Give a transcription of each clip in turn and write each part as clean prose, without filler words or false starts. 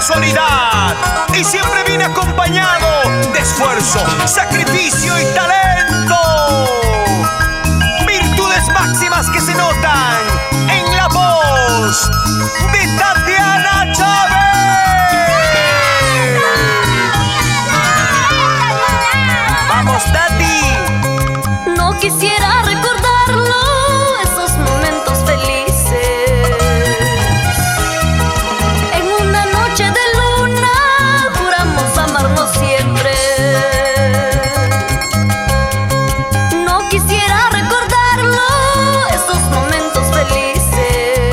casualidad y siempre viene acompañado de esfuerzo, sacrificio y talento. Virtudes máximas que se notan en la voz de Tatiana Chávez. ¡Vamos, Tati! No quisiera recordarlo, esos momentos felices. En una noche de luna juramos amarnos siempre. No quisiera recordarlo, esos momentos felices.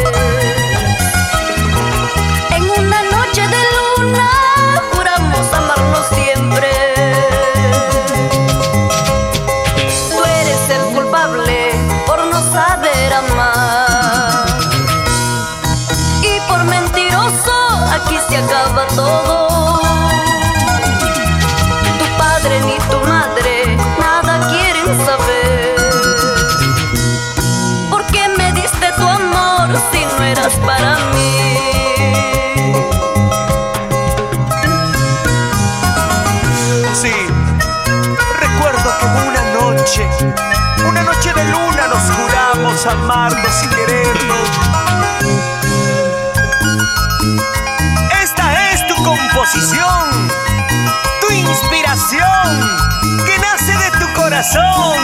En una noche de luna juramos amarnos siempre. Por no saber amar, y por mentiroso aquí se acaba todo. Tu padre ni tu madre nada quieren saber. ¿Por qué me diste tu amor si no eras para mí? Sí, recuerdo que una noche de luna nos juramos amarnos y querernos. Esta es tu composición, tu inspiración, que nace de tu corazón,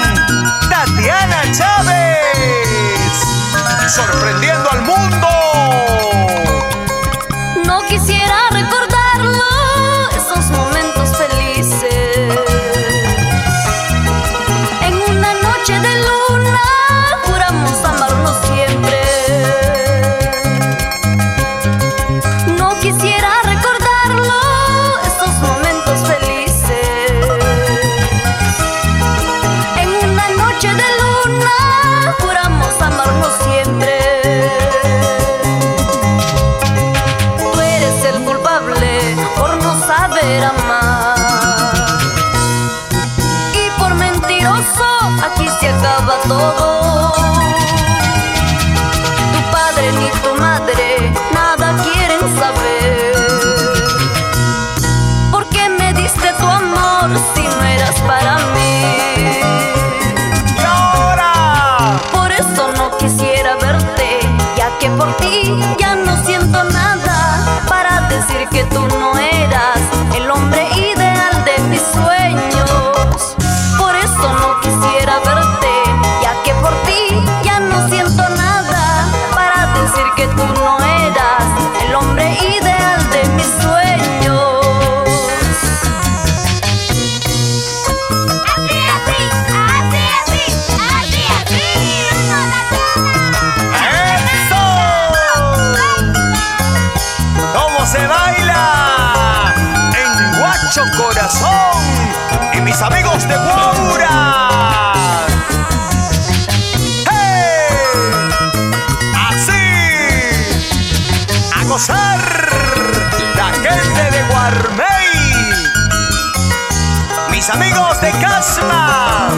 Tatiana Chávez, sorprendiendo al mundo. No quisiera recordarlo, esos momentos felices. De luna juramos amarnos siempre. No quisiera recordarlo, esos momentos felices. En una noche de luna juramos amarnos siempre. Tú eres el culpable por no saber amar, y por mentiroso aquí se acaba todo. Tu padre ni tu madre nada quieren saber. ¿Por qué me diste tu amor si no eras para mí? Y ahora, por eso no quisiera verte, ya que por ti ya no siento nada para decir que tú no eras el hombre ideal de mis sueños. Por eso no quisiera verte, ya que por ti ya no siento nada para decir que tú no eras el hombre ideal de mis sueños. ¡eso! ¿Cómo se baila en Guacho Corazón y mis amigos de Guaura? Gozar la gente de Guarmey, mis amigos de Casma,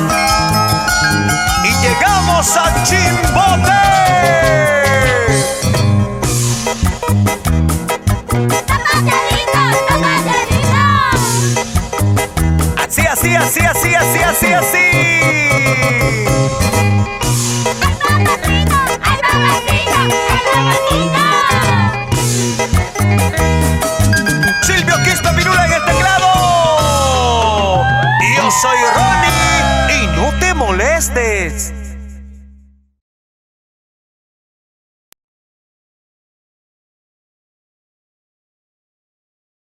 y llegamos a Chimbote. Así, así, así, así, así, así, así. Silvio Quispe Pirula en el teclado. Y yo soy Ronnie y no te molestes.